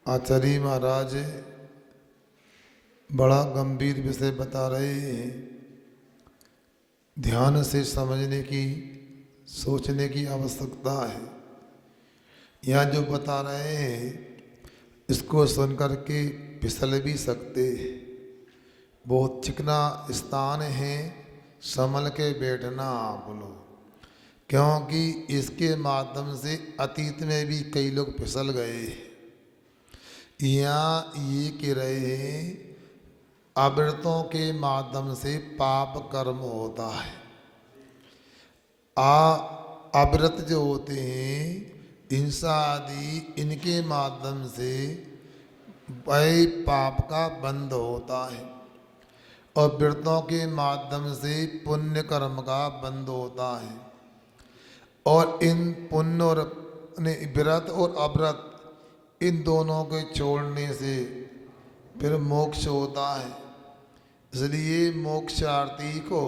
आचार्य महाराज बड़ा गंभीर विषय बता रहे हैं। ध्यान से समझने की, सोचने की आवश्यकता है। यहाँ जो बता रहे हैं इसको सुन कर के फिसल भी सकते हैं। बहुत चिकना स्थान है, संभल के बैठना बोलो, क्योंकि इसके माध्यम से अतीत में भी कई लोग फिसल गए। यहाँ ये कह रहे हैं अव्रतों के माध्यम से पाप कर्म होता है। अव्रत जो होते हैं, हिंसा आदि, इनके माध्यम से वही पाप का बंध होता है और व्रतों के माध्यम से पुण्य कर्म का बंध होता है। और इन पुण्य और व्रत और अव्रत, इन दोनों के छोड़ने से फिर मोक्ष होता है। इसलिए मोक्षार्थी को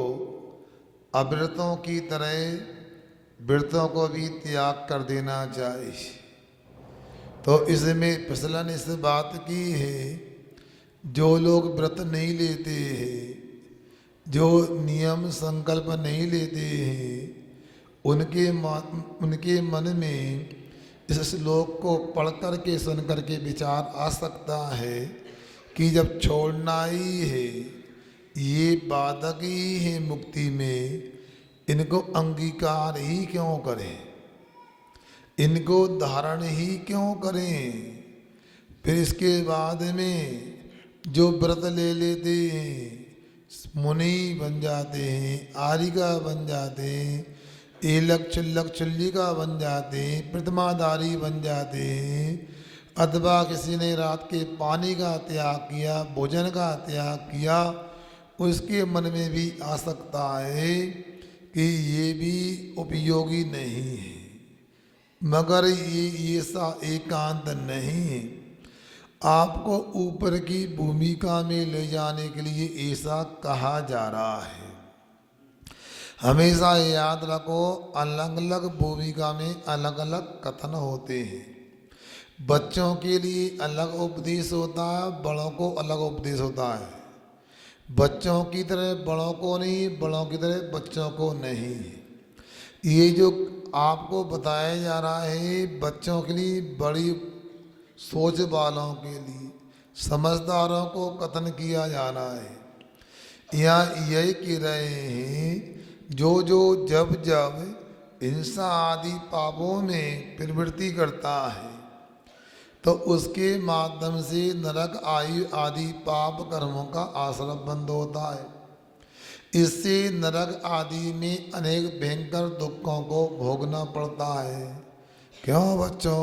अव्रतों की तरह व्रतों को भी त्याग कर देना चाहिए। तो इसमें फिसलन इस बात की है, जो लोग व्रत नहीं लेते हैं, जो नियम संकल्प नहीं लेते हैं, उनके मन में इस श्लोक को पढ़ कर के सुन कर के विचार आ सकता है कि जब छोड़ना ही है, ये बाधक ही है मुक्ति में, इनको अंगीकार ही क्यों करें, इनको धारण ही क्यों करें। फिर इसके बाद में जो व्रत ले लेते हैं, मुनि बन जाते हैं, आरिका बन जाते हैं, एलक चुल्लक चुल्लिका बन जाते हैं, प्रतिमाधारी बन जाते हैं, अथवा किसी ने रात के पानी का त्याग किया, भोजन का त्याग किया, उसके मन में भी आ सकता है कि ये भी उपयोगी नहीं है। मगर ये सा एकांत नहीं है। आपको ऊपर की भूमिका में ले जाने के लिए ऐसा कहा जा रहा है। हमेशा याद रखो, अलग अलग भूमिका में अलग अलग कथन होते हैं। बच्चों के लिए अलग उपदेश होता है, बड़ों को अलग उपदेश होता है। बच्चों की तरह बड़ों को नहीं, बड़ों की तरह बच्चों को नहीं। ये जो आपको बताया जा रहा है बच्चों के लिए, बड़ी सोच वालों के लिए, समझदारों को कथन किया जा रहा है। यहाँ यही कह रहे हैं, जो जब जब हिंसा आदि पापों में प्रवृत्ति करता है तो उसके माध्यम से नरक आयु आदि पाप कर्मों का आश्रम बंद होता है। इससे नरक आदि में अनेक भयंकर दुखों को भोगना पड़ता है। क्यों बच्चों,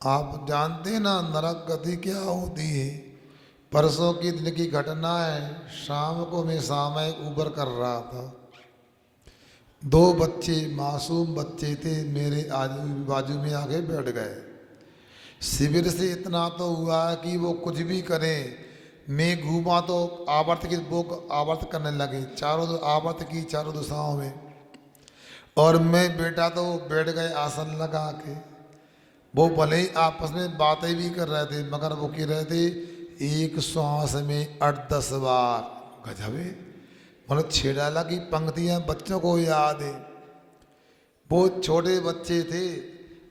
आप जानते ना नरक गति क्या होती है। परसों की दिन की घटना है। शाम को मैं सामयिक उबर कर रहा था। दो बच्चे, मासूम बच्चे थे, मेरे बाजू में आके बैठ गए। शिविर से इतना तो हुआ कि वो कुछ भी करें, मैं घूमा तो आवर्त की वो आवर्त करने लगे, आवर्त की चारों दिशाओं में, और मैं बैठा तो वो बैठ गए आसन लगा के। वो भले ही आपस में बातें भी कर रहे थे, मगर वो कह रहे थे एक श्वास में 8-10 बार। गजबे, मतलब छेड़ाला की पंक्तियां बच्चों को याद है। वो छोटे बच्चे थे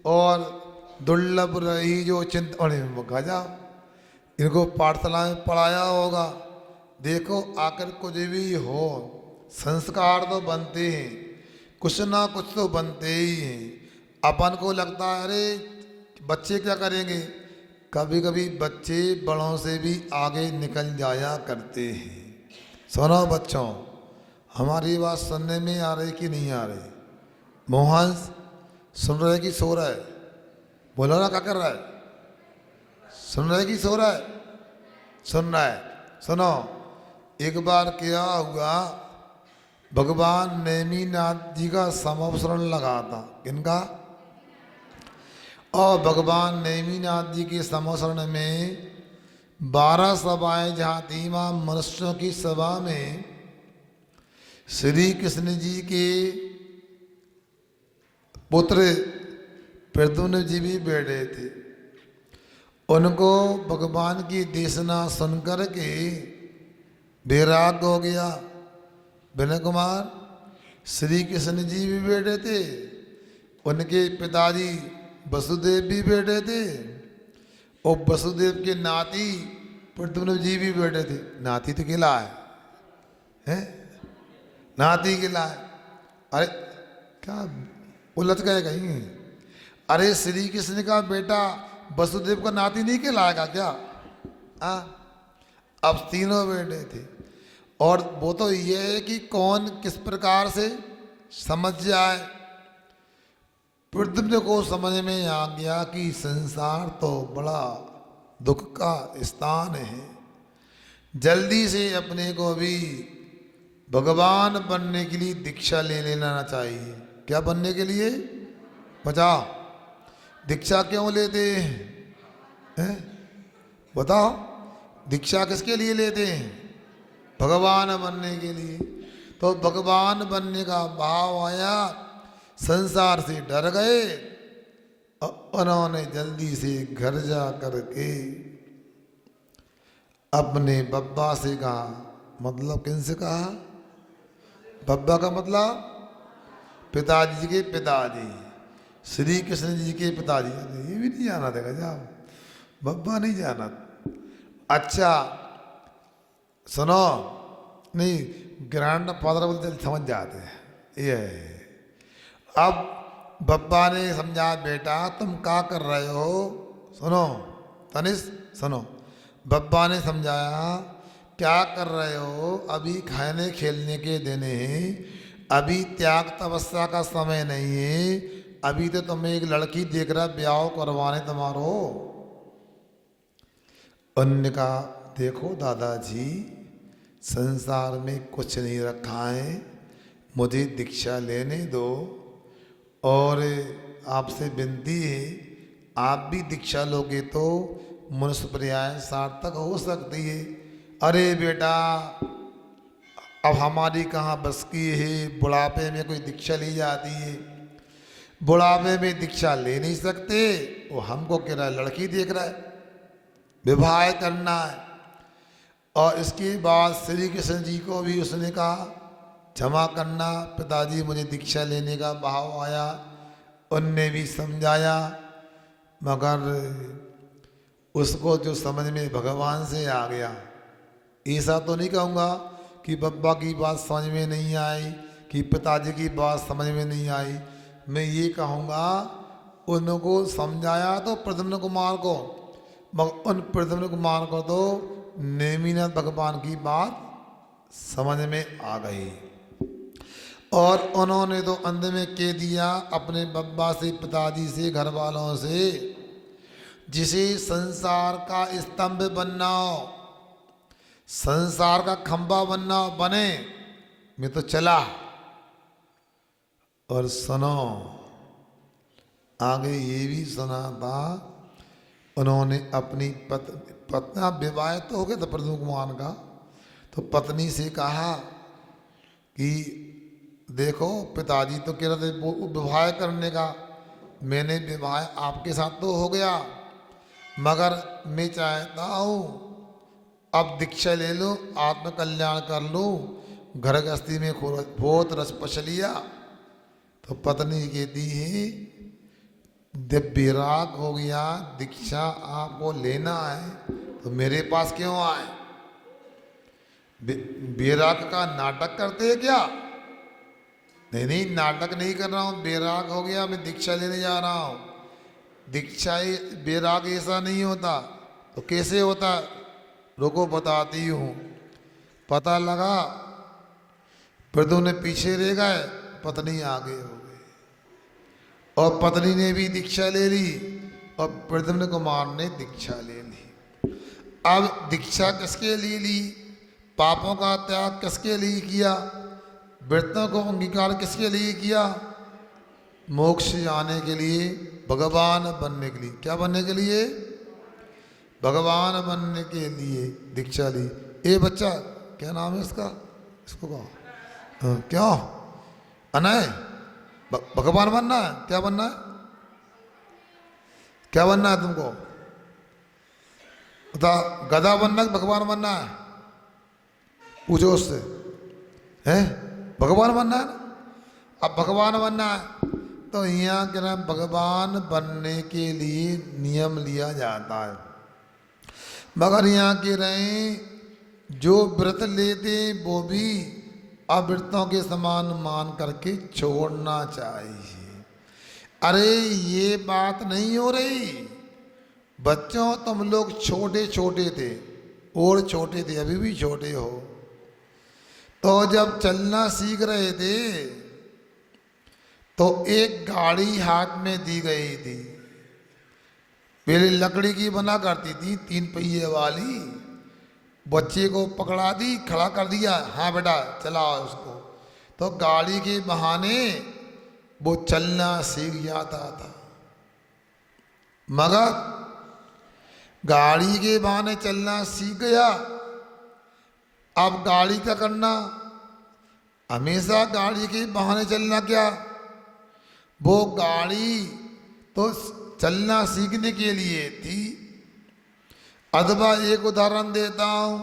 और दुर्लभ रही जो चिंता, गजा, इनको पाठशाला में पढ़ाया होगा। देखो आकर कुछ भी हो, संस्कार तो बनते हैं, कुछ ना कुछ तो बनते ही हैं। अपन को लगता है अरे बच्चे क्या करेंगे, कभी कभी बच्चे बड़ों से भी आगे निकल जाया करते हैं। सुनो बच्चों, हमारी बात सुनने में आ रही कि नहीं आ रही? मोहन सुन रहे कि सो रहा है? बोलो ना, क्या कर रहा है? सुन रहे कि सो रहा है? सुन रहा है। सुनो, एक बार क्या हुआ, भगवान नेमिनाथ जी का समवसरण लगा था। किनका? और भगवान नेमिनाथ जी के समवसरण में 12 सभाएं जहाँ थी, वहाँ मनुष्यों की सभा में श्री कृष्ण जी के पुत्र प्रद्युम्न जी भी बैठे थे। उनको भगवान की देशना सुनकर के वैराग्य हो गया। विनय कुमार श्री कृष्ण जी भी बैठे थे, उनके पिताजी वसुदेव भी बैठे थे, और वसुदेव के नाती प्रद्युम्न जी भी बैठे थे। नाती तो किला है? नाती किला है। अरे क्या उलझ गए कहीं? अरे श्री कृष्ण का बेटा वसुदेव का नाती नहीं कहलाएगा क्या? अब तीनों बेटे थे, और वो तो ये है कि कौन किस प्रकार से समझ जाए। प्रद्युम्न को समझ में आ गया कि संसार तो बड़ा दुख का स्थान है, जल्दी से अपने को भी भगवान बनने के लिए दीक्षा ले लेना चाहिए। क्या बनने के लिए? बताओ, दीक्षा क्यों लेते हैं? बताओ, दीक्षा किसके लिए लेते हैं? भगवान बनने के लिए। तो भगवान बनने का भाव आया, संसार से डर गए, उन्होंने जल्दी से घर जा करके अपने बब्बा से कहा। मतलब किनसे कहा? बब्बा का मतलब पिताजी के पिताजी, श्री कृष्ण जी के पिताजी। ये भी नहीं जाना था, जाओ बब्बा नहीं जाना। अच्छा सुनो, नहीं ग्रैंड फादर बोलते समझ जाते हैं ये। अब बब्बा ने समझा, बेटा तुम क्या कर रहे हो? सुनो तनिष सुनो, बब्बा ने समझाया, क्या कर रहे हो? अभी खाने खेलने के दिन हैं, अभी त्याग तपस्या का समय नहीं है, अभी तो तुम्हें एक लड़की देख रहा, ब्याह करवाने तुम्हारो। उन्होंने कहा, देखो दादाजी, संसार में कुछ नहीं रखा है, मुझे दीक्षा लेने दो, और आपसे विनती है, आप भी दीक्षा लोगे तो मनुष्य पर्याय सार्थक हो सकती है। अरे बेटा, अब हमारी कहाँ बस की है, बुढ़ापे में कोई दीक्षा ली जाती है, बुढ़ापे में दीक्षा ले नहीं सकते। वो हमको कह रहा है लड़की देख रहा है, विवाह करना है। और इसके बाद श्री कृष्ण जी को भी उसने कहा, क्षमा करना पिताजी, मुझे दीक्षा लेने का भाव आया। उनने भी समझाया, मगर उसको जो समझ में भगवान से आ गया। ऐसा तो नहीं कहूँगा कि बब्बा की बात समझ में नहीं आई, कि पिताजी की बात समझ में नहीं आई। मैं ये कहूँगा, उनको समझाया तो प्रद्युम्न कुमार को, मगर उन प्रद्युम्न कुमार को तो नेमिनाथ भगवान की बात समझ में आ गई, और उन्होंने तो अंत में कह दिया अपने बब्बा से, पिताजी से, घर वालों से, जिसे संसार का स्तंभ बनना हो, संसार का खंभा बनना हो, बने, मैं तो चला। और सुनो, आगे ये भी सुना था, उन्होंने अपनी पत्नी, विवाह तो हो गया था प्रद्युम्न कुमार का, तो पत्नी से कहा कि देखो पिताजी तो कह रहे थे विवाह करने का, मैंने विवाह आपके साथ तो हो गया, मगर मैं चाहता हूँ अब दीक्षा ले लूँ, आत्मकल्याण कर लूँ, घर गृहस्थी में बहुत रस पच लिया। तो पत्नी कहती है, जब विराग हो गया, दीक्षा आपको लेना है तो मेरे पास क्यों आए? विराग का नाटक करते हैं क्या? नहीं नहीं, नाटक नहीं कर रहा हूँ, विराग हो गया, मैं दीक्षा लेने जा रहा हूँ। दीक्षा विराग ऐसा नहीं होता। तो कैसे होता? रुको बताती हूँ। पता लगा प्रद्युम्न ने पीछे रह गए, पत्नी आगे हो गई, और पत्नी ने भी दीक्षा ले ली, और प्रद्युम्न कुमार ने दीक्षा ले ली। अब दीक्षा किसके लिए ली? पापों का त्याग किसके लिए किया? व्रतों को अंगीकार किसके लिए किया? मोक्ष जाने के लिए, भगवान बनने के लिए। क्या बनने के लिए? भगवान बनने के लिए दीक्षा ली। ए बच्चा, क्या नाम है इसका? इसको कहो क्या अनय, भगवान बनना है? क्या बनना है? क्या बनना है तुमको? बता, गधा बनना कि भगवान बनना है? पूछो उससे, है भगवान बनना है ना? अब भगवान बनना है तो यहाँ के ना भगवान बनने के लिए नियम लिया जाता है। मगर यहाँ के रहे जो व्रत लेते वो भी अव्रतों के समान मान करके छोड़ना चाहिए। अरे ये बात नहीं हो रही। बच्चों तुम लोग छोटे छोटे थे और छोटे थे, अभी भी छोटे हो। तो जब चलना सीख रहे थे तो एक गाड़ी हाथ में दी गई थी। पहले लकड़ी की बना करती थी 3 पहिए वाली। बच्चे को पकड़ा दी, खड़ा कर दिया, हाँ बेटा चलाओ उसको। तो गाड़ी के बहाने वो चलना सीख जाता था। मगर गाड़ी के बहाने चलना सीख गया। अब गाड़ी का करना, हमेशा गाड़ी के बहाने चलना क्या? वो गाड़ी तो चलना सीखने के लिए थी। अथवा एक उदाहरण देता हूं,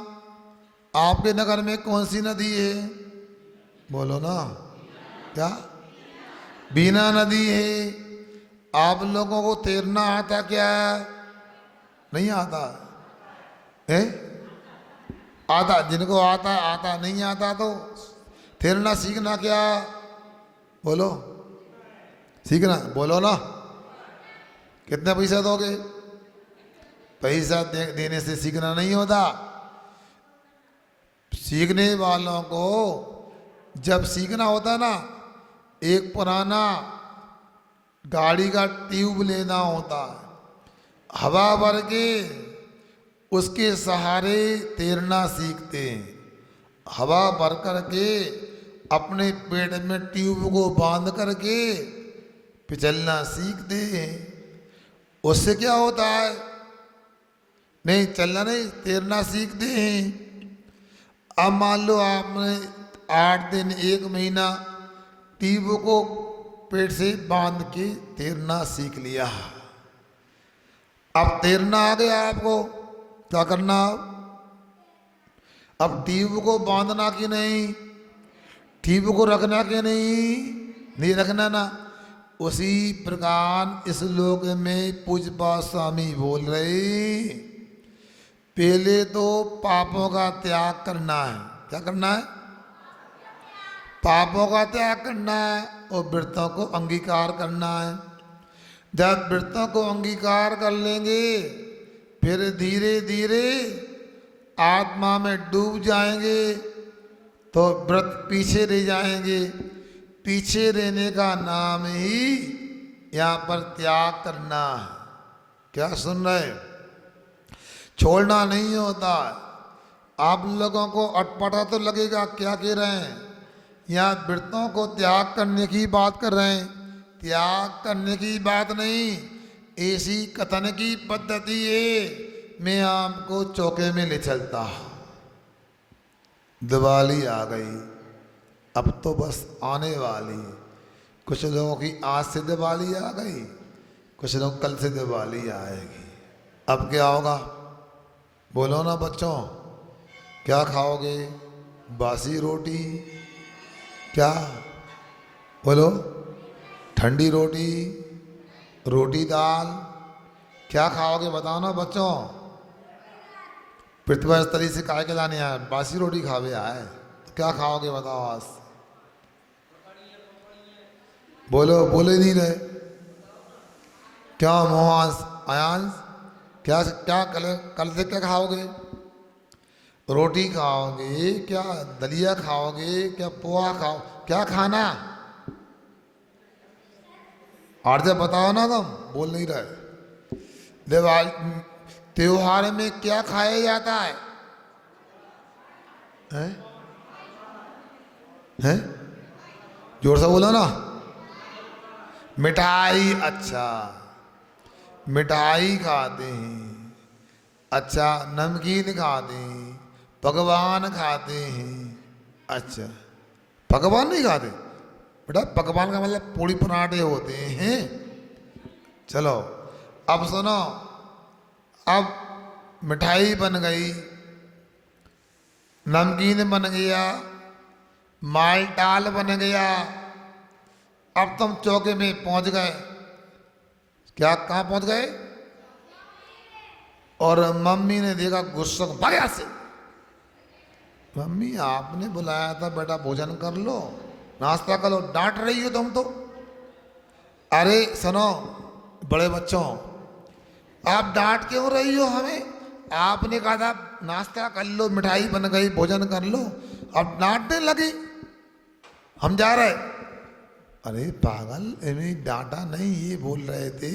आपके नगर में कौन सी नदी है? बोलो ना, क्या? बीना नदी है। आप लोगों को तैरना आता क्या? नहीं आता है? आता, जिनको आता आता, नहीं आता तो तैरना सीखना क्या? बोलो, सीखना, बोलो ना। कितना पैसा दोगे? पैसा देने से सीखना नहीं होता। सीखने वालों को जब सीखना होता ना, एक पुराना गाड़ी का ट्यूब लेना होता है, हवा भर के उसके सहारे तैरना सीखते हैं। हवा भर करके अपने पेट में ट्यूब को बांध करके फिसलना सीखते हैं। उससे क्या होता है? नहीं चलना नहीं, तैरना सीखते हैं। अब मान लो आपने 8 दिन 1 महीना ट्यूब को पेट से बांध के तैरना सीख लिया। अब तैरना आ गया आपको, क्या करना? अब ट्यूब को बांधना कि नहीं? ट्यूब को रखना कि नहीं रखना ना। उसी प्रकार इस लोक में पूज्यपाद स्वामी बोल रहे, पहले तो पापों का त्याग करना है। क्या करना है? पापों का त्याग करना है और व्रतों को अंगीकार करना है। जब व्रतों को अंगीकार कर लेंगे फिर धीरे धीरे आत्मा में डूब जाएंगे तो व्रत पीछे रह जाएंगे। पीछे रहने का नाम ही यहाँ पर त्याग करना है। क्या सुन रहे? छोड़ना नहीं होता। आप लोगों को अटपटा तो लगेगा, क्या कह रहे हैं? यहाँ व्रतों को त्याग करने की बात कर रहे हैं। त्याग करने की बात नहीं, ऐसी कथन की पद्धति है। मैं आपको चौके में ले चलता। दिवाली आ गई, अब तो बस आने वाली। कुछ लोगों की आज से दिवाली आ गई, कुछ लोग कल से दिवाली आएगी। अब क्या होगा? बोलो ना बच्चों, क्या खाओगे? बासी रोटी? क्या बोलो? ठंडी रोटी, रोटी दाल, क्या खाओगे? बताओ ना बच्चों। पृथ्वी तरी से काय के लाने आए, बासी रोटी खावे आए, तो क्या खाओगे बताओ आज? बोलो, बोले नहीं रहे। क्या मोहांस आयांस, क्या क्या कल से क्या खाओगे? रोटी खाओगे क्या? दलिया खाओगे क्या? पोहा खाओ? क्या खाना? और जब बताओ ना, तुम बोल नहीं रहे। दिवाली त्योहार में क्या खाया जाता है? हैं? हैं? जोर से बोलो ना। मिठाई। अच्छा, मिठाई खाते हैं। अच्छा, नमकीन खाते हैं, पकवान खाते हैं। अच्छा, पकवान नहीं खाते बेटा? पकवान का मतलब पूड़ी पराठे होते हैं। चलो अब सुनो, अब मिठाई बन गई, नमकीन बन गया, मालटाल बन गया। अब तुम चौके में पहुंच गए। क्या कहाँ पहुंच गए? और मम्मी ने देखा, गुस्सा भगा से, मम्मी आपने बुलाया था बेटा, भोजन कर लो, नाश्ता कर लो, डांट रही हो तुम तो। अरे सुनो बड़े बच्चों, आप डांट क्यों रही हो हमें? आपने कहा था नाश्ता कर लो, मिठाई बन गई, भोजन कर लो, अब डांटने लगी। हम जा रहे। अरे पागल, इन्हें डांटा नहीं, ये बोल रहे थे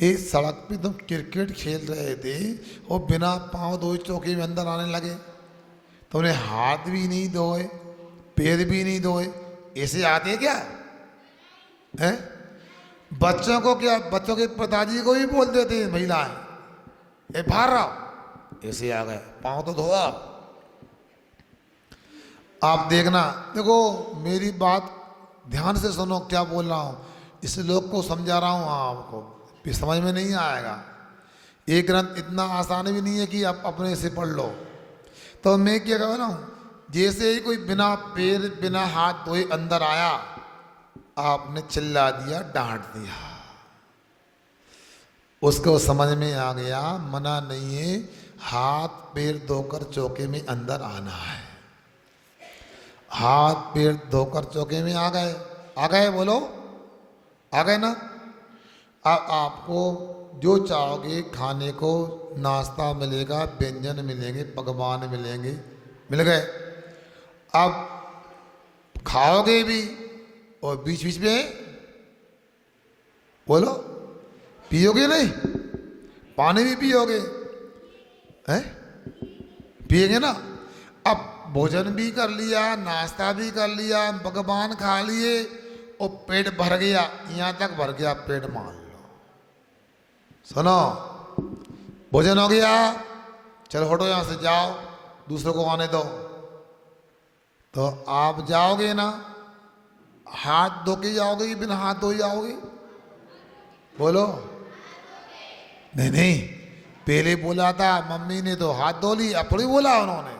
इस सड़क पे तुम क्रिकेट खेल रहे थे और बिना पाँव धोए चौकी में अंदर आने लगे, तुमने हाथ भी नहीं धोए, पैर भी नहीं धोए, ऐसे आते क्या हैं? बच्चों को क्या, बच्चों के पिताजी को भी बोल देते महिलाएं, ए बाहर रहो, ऐसे आ गए, पाँव तो धोआ। आप देखना, देखो मेरी बात ध्यान से सुनो, क्या बोल रहा हूँ, इस लोग को समझा रहा हूँ, आपको भी समझ में नहीं आएगा। ये ग्रंथ इतना आसान भी नहीं है कि आप अपने से पढ़ लो। तो मैं क्या कह रहा हूँ, जैसे ही कोई बिना पैर बिना हाथ धोए अंदर आया, आपने चिल्ला दिया, डांट दिया, उसको समझ में आ गया मना नहीं है हाथ पैर धोकर चौके में अंदर आना है। हाथ पैर धोकर चौके में आ गए, बोलो आ गए ना। अब आपको जो चाहोगे खाने को, नाश्ता मिलेगा, व्यंजन मिलेंगे, पकवान मिलेंगे, मिल गए। अब खाओगे भी और बीच बीच में बोलो पियोगे नहीं, पानी भी पियोगे, हैं? पिएंगे ना। अब भोजन भी कर लिया, नाश्ता भी कर लिया, पकवान खा लिए और पेट भर गया, यहाँ तक भर गया पेट, मान लो। सुनो, भोजन हो गया, चलो हटो यहाँ से, जाओ, दूसरों को आने दो। तो आप जाओगे ना, हाथ धो के जाओगे कि बिना हाथ धोए जाओगे? बोलो। नहीं, पहले बोला था मम्मी ने तो हाथ धो ली, अब थोड़ी बोला उन्होंने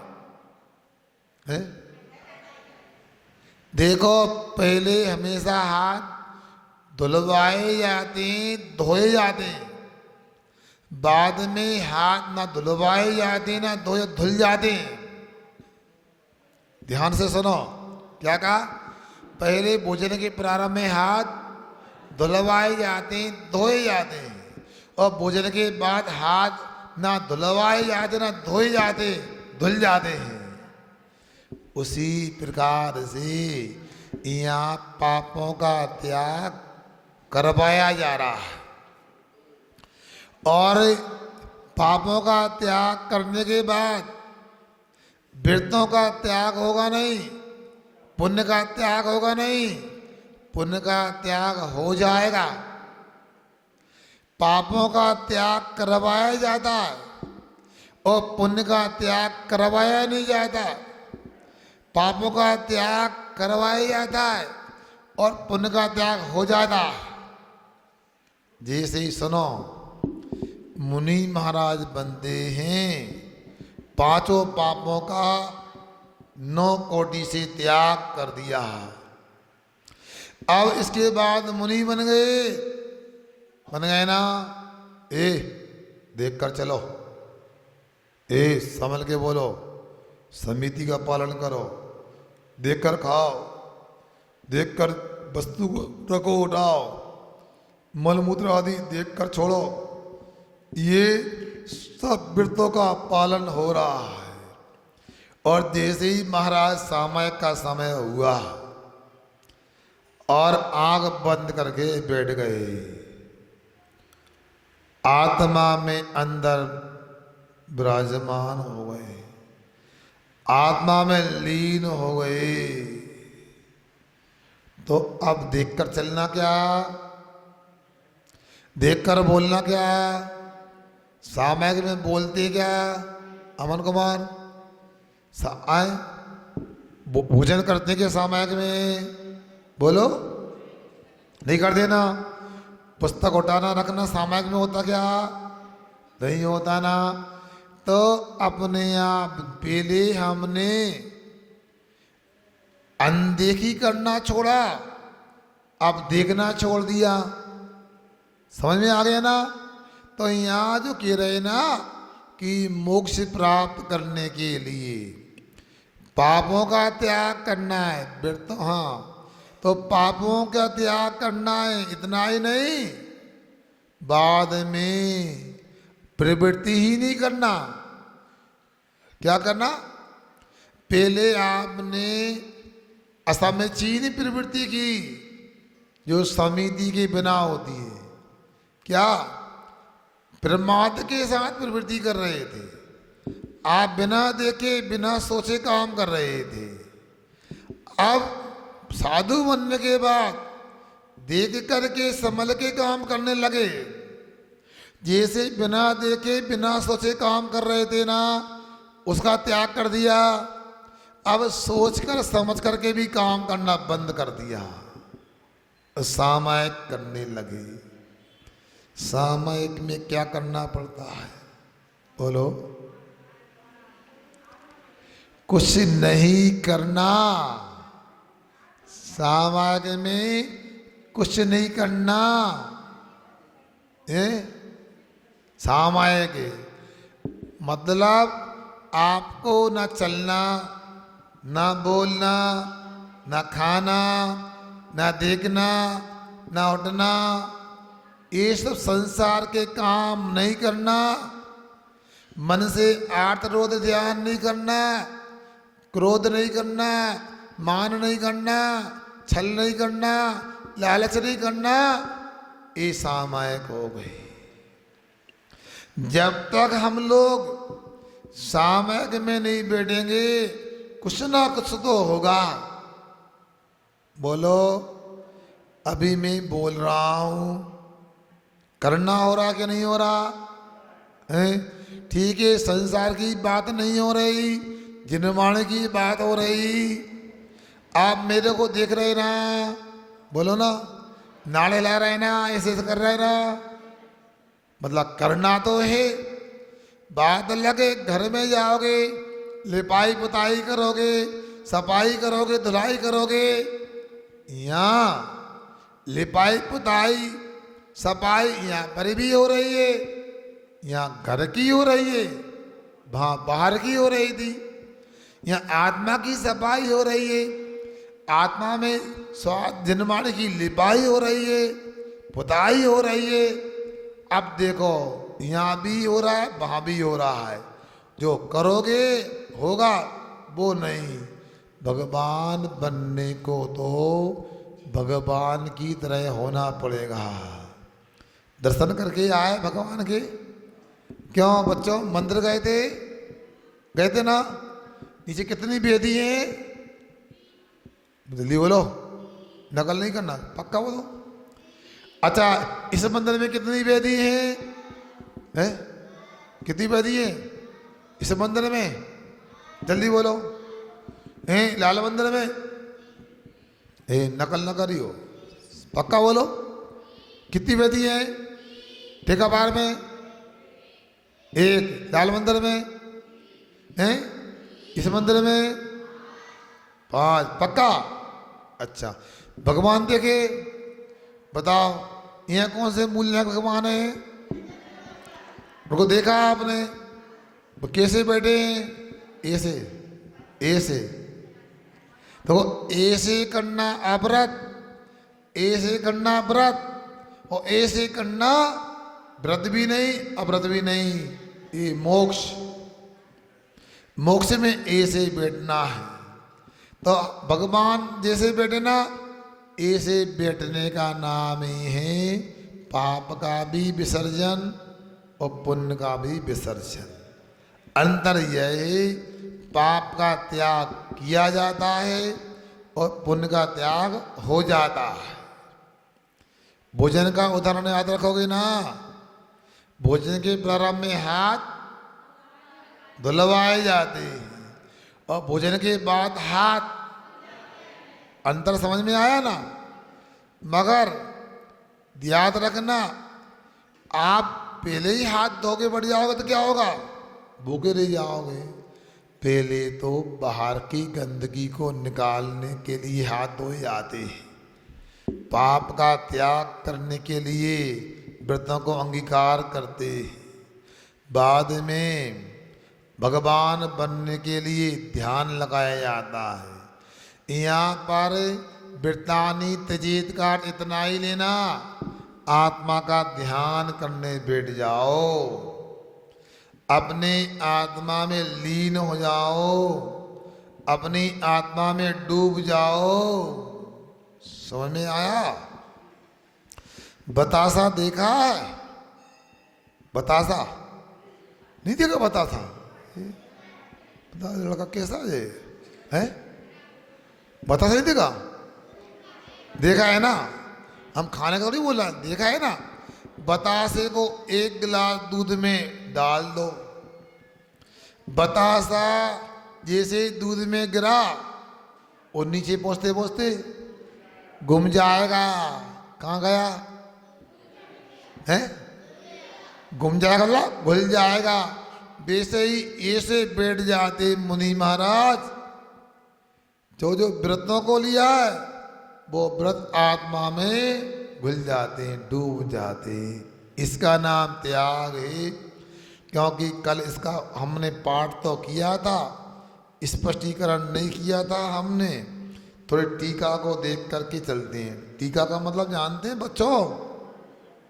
है? देखो पहले हमेशा हाथ धुलवाए जाते, धोए जाते, बाद में हाथ ना धुलवाए जाते ना धोए, धुल जाते। ध्यान से सुनो, क्या कहा? पहले भोजन के प्रारंभ में हाथ धुलवाए जाते, धोए जाते, और भोजन के बाद हाथ ना धुलवाए जाते ना धोए जाते, धुल जाते हैं। उसी प्रकार से यहाँ पापों का त्याग करवाया जा रहा है, और पापों का त्याग करने के बाद व्रतों का त्याग होगा नहीं, पुण्य का त्याग होगा नहीं, पुण्य का त्याग हो जाएगा। पापों का त्याग करवाया जाता है और पुण्य का त्याग करवाया नहीं जाता। पापों का त्याग करवाया जाता है और पुण्य का त्याग हो जाता है। जैसे ही सुनो, मुनि महाराज बनते हैं, पांचों पापों का 9 कोटि से त्याग कर दिया। अब इसके बाद मुनि बन गए ना। देख कर चलो, संभल के बोलो, समिति का पालन करो, देखकर खाओ, देखकर वस्तु को रखो, उठाओ, मलमूत्र आदि देखकर छोड़ो, ये सब व्रतों का पालन हो रहा है। और जैसे ही महाराज सामयिक का समय हुआ और आंख बंद करके बैठ गए, आत्मा में अंदर विराजमान हो गए, आत्मा में लीन हो गए। तो अब देखकर चलना क्या, देखकर बोलना क्या? सामयिक में बोलते क्या अमन कुमार? आए भोजन करते क्या सामयिक में? बोलो, नहीं कर देना। पुस्तक उठाना रखना सामयिक में होता क्या? नहीं होता ना। तो अपने आप पहले हमने अनदेखी करना छोड़ा, अब देखना छोड़ दिया। समझ में आ गया ना? तो यहाँ जो कह रहे ना कि मोक्ष प्राप्त करने के लिए पापों का त्याग करना है, फिर तो हाँ, तो पापों का त्याग करना है। इतना ही नहीं, बाद में प्रवृत्ति ही नहीं करना। क्या करना? पहले आपने असमचीन प्रवृत्ति की, जो समिति के बिना होती है। क्या? प्रमाद के साथ प्रवृत्ति कर रहे थे आप, बिना देखे बिना सोचे काम कर रहे थे। अब साधु बनने के बाद देख करके संभल के काम करने लगे। जैसे बिना देखे बिना सोचे काम कर रहे थे ना, उसका त्याग कर दिया। अब सोचकर समझ करके भी काम करना बंद कर दिया, सामायिक करने लगे। सामायिक में क्या करना पड़ता है? बोलो। कुछ नहीं करना। सामायिक में कुछ नहीं करना है। सामायिक मतलब आपको ना चलना, ना बोलना, ना खाना, ना देखना, ना उठना, ये सब संसार के काम नहीं करना। मन से आर्तरोध ध्यान नहीं करना, क्रोध नहीं करना, मान नहीं करना, छल नहीं करना, लालच नहीं करना, ये सामायिक हो गए। जब तक हम लोग सामायिक में नहीं बैठेंगे, कुछ ना कुछ तो होगा। बोलो। अभी मैं बोल रहा हूं, करना हो रहा कि नहीं हो रहा है? ठीक है, संसार की बात नहीं हो रही, जिनवाणी की बात हो रही। आप मेरे को देख रहे ना, बोलो ना, नाड़े ला रहे ना, ऐसे ऐसे कर रहे ना, मतलब करना तो है। बात लगे, घर में जाओगे, लिपाई पुताई करोगे, सफाई करोगे, धुलाई करोगे। यहाँ लिपाई पुताई सफाई यहाँ पर भी हो रही है, यहाँ घर की हो रही है, वहाँ बाहर की हो रही थी। यहाँ आत्मा की सफाई हो रही है, आत्मा में स्वाद जिनवाणी की लिपाई हो रही है, पुताई हो रही है। अब देखो, यहाँ भी हो रहा है, वहाँ भी हो रहा है। जो करोगे होगा, वो नहीं। भगवान बनने को तो भगवान की तरह होना पड़ेगा। दर्शन करके आए भगवान के। क्यों बच्चों, मंदिर गए थे? गए थे ना? नीचे कितनी बेदी हैं? जल्दी बोलो, नकल नहीं करना, पक्का बोलो। अच्छा, इस मंदिर में कितनी बेदी हैं? कितनी बेदी है इस मंदिर में? जल्दी बोलो। हैं लाल मंदिर में? नकल न करियो, पक्का बोलो। कितनी बेदी है? ठेकाबार में एक, लाल मंदिर में हैं, इस मंदिर में 5, पक्का? अच्छा, भगवान देखे, बताओ यहाँ कौन से मूल्य भगवान है? उनको देखा आपने? वो कैसे बैठे हैं? ऐसे ऐसे। तो ऐसे करना अव्रत, ऐसे करना व्रत, और ऐसे करना व्रत भी नहीं अव्रत भी नहीं। ये मोक्ष, मोक्ष में ऐसे बैठना है। तो भगवान जैसे बैठे ना, ऐसे बैठने का नाम ही है पाप का भी विसर्जन और पुण्य का भी विसर्जन। अंतर यह है, पाप का त्याग किया जाता है और पुण्य का त्याग हो जाता है। भोजन का उदाहरण याद रखोगे ना? भोजन के प्रारंभ में हाथ धुलवाए जाते हैं और भोजन के बाद हाथ। अंतर समझ में आया ना? मगर याद रखना, आप पहले ही हाथ धो के बढ़ जाओगे तो क्या होगा? भूखे रह जाओगे। पहले तो बाहर की गंदगी को निकालने के लिए हाथ धोए जाते हैं, पाप का त्याग करने के लिए व्रतों को अंगीकार करते हैं, बाद में भगवान बनने के लिए ध्यान लगाया जाता है। यहाँ पर वृत्तानी त्यजेत का इतना ही लेना, आत्मा का ध्यान करने बैठ जाओ, अपने आत्मा में लीन हो जाओ, अपनी आत्मा में डूब जाओ। समझ में आया? बतासा देखा है? बतासा नहीं देखा? बतासा बता, लड़का कैसा है? बतासा नहीं देखा? देखा है ना? हम खाने का नहीं बोला, देखा है ना? बतासे को एक गिलास दूध में डाल दो, बतासा जैसे दूध में गिरा और नीचे पहुंचते पहुंचते गुम जाएगा। कहाँ गया है? गुम जाएगा, घुल जाएगा। वैसे ही ऐसे बैठ जाते मुनि महाराज, जो जो व्रतों को लिया है वो व्रत आत्मा में घुल जाते हैं, डूब जाते हैं। इसका नाम त्याग है। क्योंकि कल इसका हमने पाठ तो किया था, स्पष्टीकरण नहीं किया था हमने। थोड़ी टीका को देख करके चलते हैं। टीका का मतलब जानते हैं बच्चों?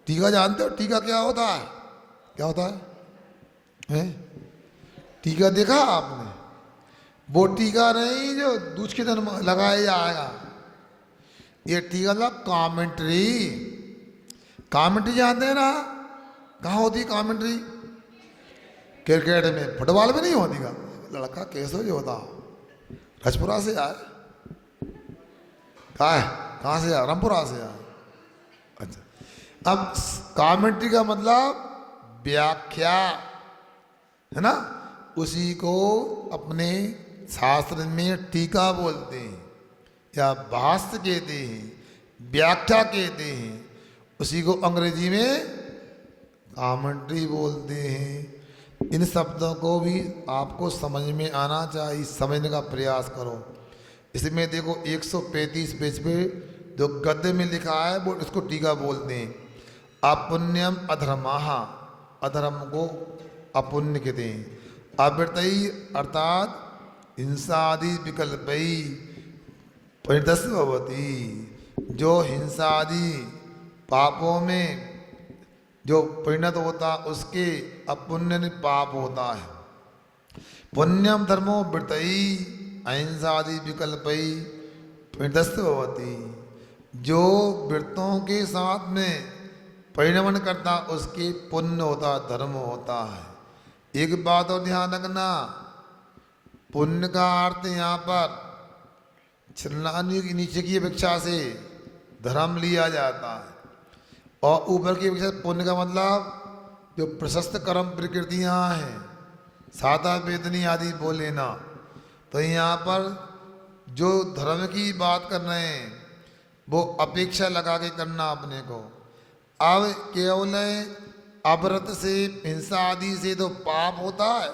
टीका जानते हो? टीका क्या होता है? क्या होता है? टीका देखा आपने? वो टीका नहीं जो दूध के दिन लगाया जाएगा। ये टीका मतलब कमेंट्री। कमेंट्री जानते हैं ना? कहाँ होती कमेंट्री? क्रिकेट में, फुटबॉल में नहीं होती का। लड़का कैसे जो होता? रजपुरा से आए? कहाँ से आए? रामपुरा से आए। अच्छा, अब कमेंट्री का मतलब व्याख्या है ना? उसी को अपने शास्त्र में टीका बोलते हैं या भाष्य कहते हैं, व्याख्या कहते हैं। उसी को अंग्रेजी में कमेंट्री बोलते हैं। इन शब्दों को भी आपको समझ में आना चाहिए, समझने का प्रयास करो। इसमें देखो 135 पेज पे जो गद्य में लिखा है वो इसको टीका बोलते हैं। अपुण्यम अधर्माः, अधर्म को अपुण्य कहते हैं। अवृतई अर्थात हिंसा आदि विकल्पई परिदस्य भवती, जो हिंसा आदि पापों में जो परिणत होता उसके अपुण्य पाप होता है। पुण्यम धर्मो वृतई अहिंसा आदि विकल्पई परिदस्य भवती, जो वृत्तों के साथ में परिणमन करता उसके पुण्य होता, धर्म होता है। एक बात और ध्यान रखना, पुण्य का अर्थ यहाँ पर छिन्नानी की नीचे की अपेक्षा से धर्म लिया जाता है, और ऊपर की अपेक्षा पुण्य का मतलब जो प्रशस्त कर्म प्रकृतियाँ हैं, सादा वेदनी आदि बोले ना। तो यहाँ पर जो धर्म की बात कर रहे हैं वो अपेक्षा लगा के करना अपने को। अब केवल अव्रत से, हिंसा आदि से तो पाप होता है,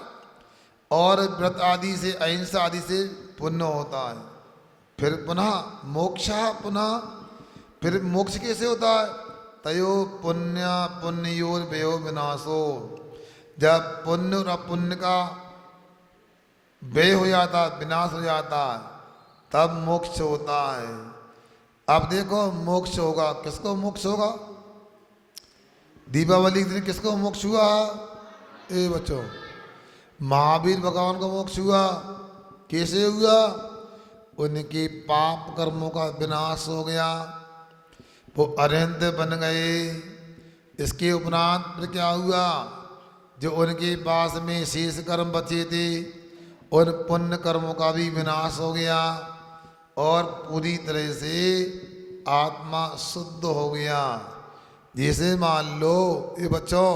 और व्रत आदि से, अहिंसा आदि से पुण्य होता है। फिर पुनः मोक्ष, पुनः फिर मोक्ष कैसे होता है? तयो पुण्य पुण्योर व्ययो विनाशो, जब पुण्य और अपुण्य का व्यय हो जाता, विनाश हो जाता है, तब मोक्ष होता है। अब देखो मोक्ष होगा, किसको मोक्ष होगा? दीपावली के दिन किसको मोक्ष हुआ? ए बच्चों, महावीर भगवान को मोक्ष हुआ। कैसे हुआ? उनके पाप कर्मों का विनाश हो गया, वो अरहंत बन गए। इसके उपरांत फिर क्या हुआ? जो उनके पास में शेष कर्म बचे थे उन पुण्य कर्मों का भी विनाश हो गया, और पूरी तरह से आत्मा शुद्ध हो गया। जैसे मान लो, ये बच्चों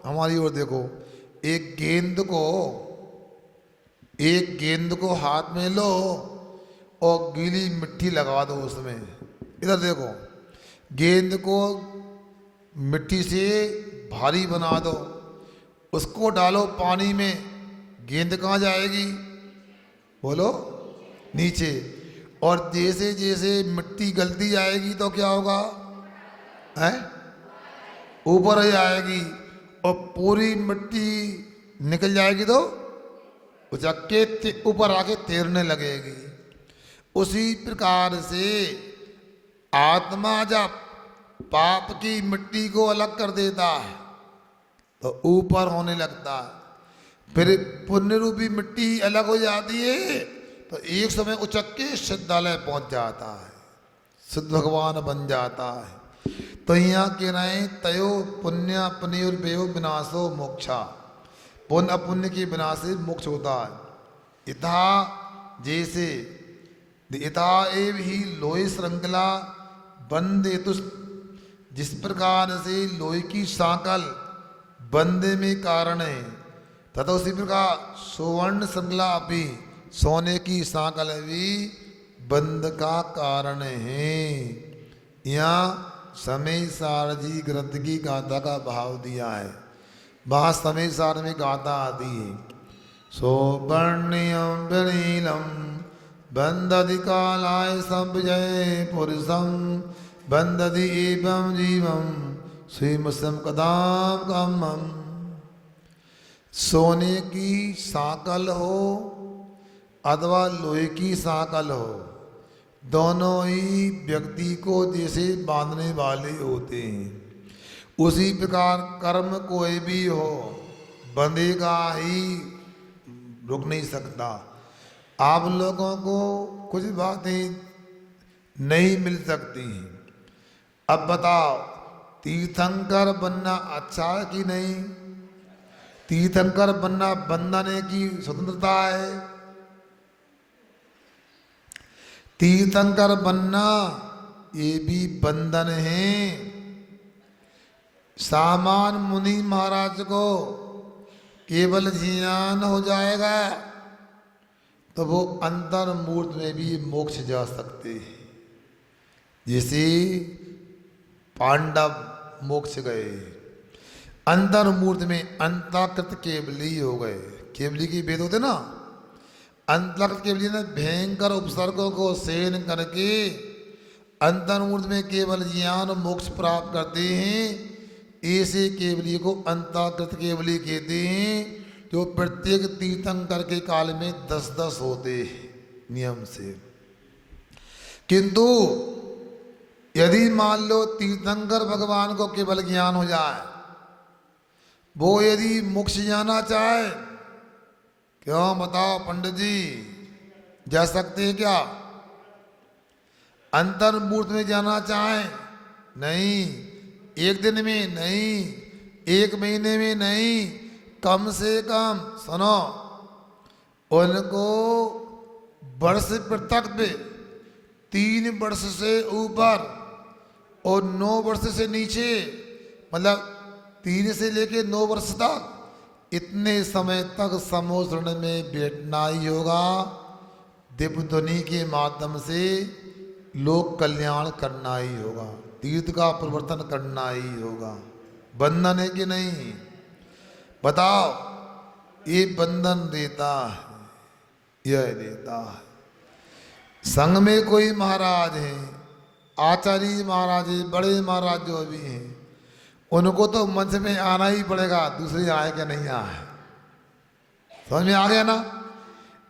हमारी ओर देखो, एक गेंद को हाथ में लो और गीली मिट्टी लगा दो उसमें। इधर देखो, गेंद को मिट्टी से भारी बना दो, उसको डालो पानी में, गेंद कहाँ जाएगी? बोलो, नीचे। और जैसे जैसे मिट्टी गलती जाएगी तो क्या होगा? है ऊपर ही आएगी। और पूरी मिट्टी निकल जाएगी तो उचक्के ऊपर आके तैरने लगेगी। उसी प्रकार से आत्मा जब पाप की मिट्टी को अलग कर देता है तो ऊपर होने लगता है। फिर पुण्य रूपी मिट्टी अलग हो जाती है तो एक समय उचक्के सिद्धालय पहुंच जाता है, सिद्ध भगवान बन जाता है। तो यहाँ कह रहे हैं तयो पुण्य पुण्योर्व्ययो विनाशो मोक्षा, पुण्य अपुण्य के विनाश से मोक्ष होता है। इथा जैसे इथा एव ही लोहे श्रृंखला बंदे तुष, जिस प्रकार से लोहे की सांकल बंदे में कारण है तथा उसी प्रकार सुवर्ण श्रृंखला भी, सोने की सांकल भी बंद का कारण है। यहाँ समय सार जी ग्रंथ की गाथा का भाव दिया है। वहाँ समय सार में गाथा आती है, सौवर्ण्यम विनीलम बंदधि कालाय संजय पुरुषम बंदधि एवं जीवम श्रीमसम कदाम कामम। सोने की सांकल हो अथवा लोहे की सांकल हो, दोनों ही व्यक्ति को जैसे बांधने वाले होते हैं, उसी प्रकार कर्म कोई भी हो बंधेगा ही, रुक नहीं सकता। आप लोगों को कुछ बातें नहीं मिल सकती। अब बताओ तीर्थंकर बनना अच्छा है कि नहीं? तीर्थंकर बनना बंधने की स्वतंत्रता है। तीर्थंकर बनना ये भी बंधन है। सामान मुनि महाराज को केवल ज्ञान हो जाएगा तो वो अंतर मूर्त में भी मोक्ष जा सकते हैं। जैसे पांडव मोक्ष गए, अंतर मूर्त में अंताकृत केवली हो गए। केवली की भेद होते ना, अंतर्गत केवली ने भयंकर उपसर्गों को सहन करके अंतर्मूर्त में केवल ज्ञान मोक्ष प्राप्त करते हैं। ऐसे केवली को अंतर्गत केवली कहते हैं, जो प्रत्येक तीर्थंकर के काल में 10-10 होते हैं नियम से। किंतु यदि मान लो तीर्थंकर भगवान को केवल ज्ञान हो जाए, वो यदि मोक्ष जाना चाहे, क्यों बताओ पंडित जी, जा सकते हैं क्या? अंतर्मूर्त में जाना चाहें? नहीं। एक दिन में नहीं, एक महीने में नहीं, कम से कम सुनो, उनको वर्ष पृथक पे 3 वर्ष से ऊपर और 9 वर्ष से नीचे, मतलब 3 से लेके 9 वर्ष तक, इतने समय तक समुद्र में बैठना ही होगा। दिव्य ध्वनि के माध्यम से लोक कल्याण करना ही होगा, तीर्थ का परिवर्तन करना ही होगा। बंधन है कि नहीं? बताओ, ये बंधन देता है, यह देता है। संघ में कोई महाराज है, आचार्य महाराज है, बड़े महाराज जो भी हैं, उनको तो मंच में आना ही पड़ेगा, दूसरे आए क्या नहीं आए। समझ में आ गया ना?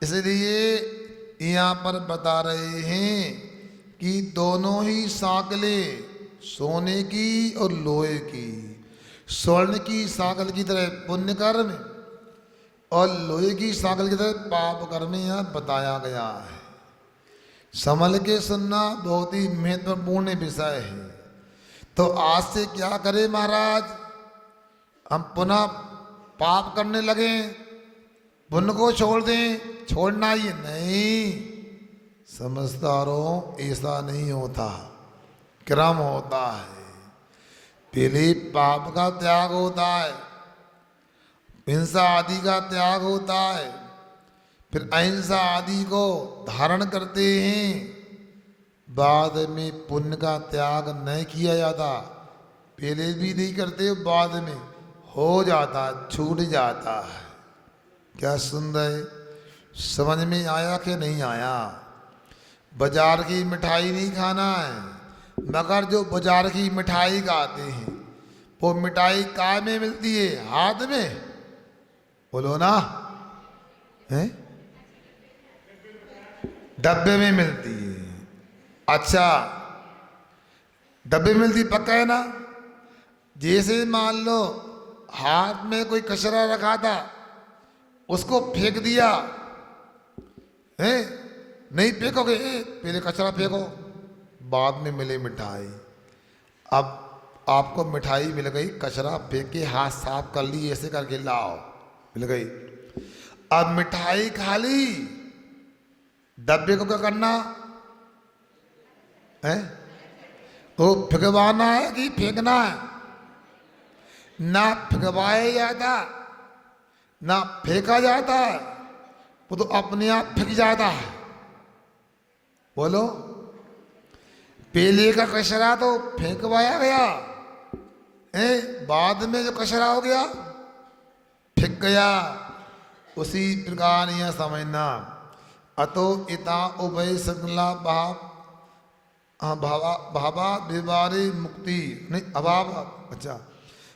इसलिए यहाँ पर बता रहे हैं कि दोनों ही सांकलें, सोने की और लोहे की, स्वर्ण की सांकल की तरह पुण्य कर्म और लोहे की सांकल की तरह पाप कर्म यहाँ बताया गया है। संभल के सुनना बहुत ही महत्वपूर्ण विषय है। तो आज से क्या करें महाराज? हम पुनः पाप करने लगे, पुण्य को छोड़ दें? छोड़ना ही नहीं। समझदारों, ऐसा नहीं होता, क्रम होता है। पहले पाप का त्याग होता है, हिंसा आदि का त्याग होता है, फिर अहिंसा आदि को धारण करते हैं, बाद में पुण्य का त्याग नहीं किया जाता। पहले भी नहीं करते, बाद में हो जाता, छूट जाता है। क्या सुन रहे? समझ में आया कि नहीं आया? बाजार की मिठाई नहीं खाना है, मगर जो बाजार की मिठाई खाते हैं वो मिठाई काय में मिलती है? हाथ में, बोलो ना, हैं? डब्बे में मिलती है। अच्छा, डब्बे में मिलती, पक्का है ना? जैसे मान लो हाथ में कोई कचरा रखा था, उसको फेंक दिया है, नहीं फेंकोगे, पहले कचरा फेंको, बाद में मिले मिठाई। अब आपको मिठाई मिल गई, कचरा फेंक के हाथ साफ कर ली, ऐसे करके लाओ, मिल गई। अब मिठाई खा ली, डब्बे को क्या करना है? तो फेंकवाना है कि फेंकना है? ना फेंकवाया जाता, ना फेंका जाता है, वो तो अपने आप फेंक जाता है। बोलो, पहले का कचरा तो फेंकवाया गया है, बाद में जो कचरा हो गया फेंक गया। उसी प्रकार यह समझना, अतो इता उभय संगला भावा व्यवहारे मुक्ति नहीं अभाव। अच्छा,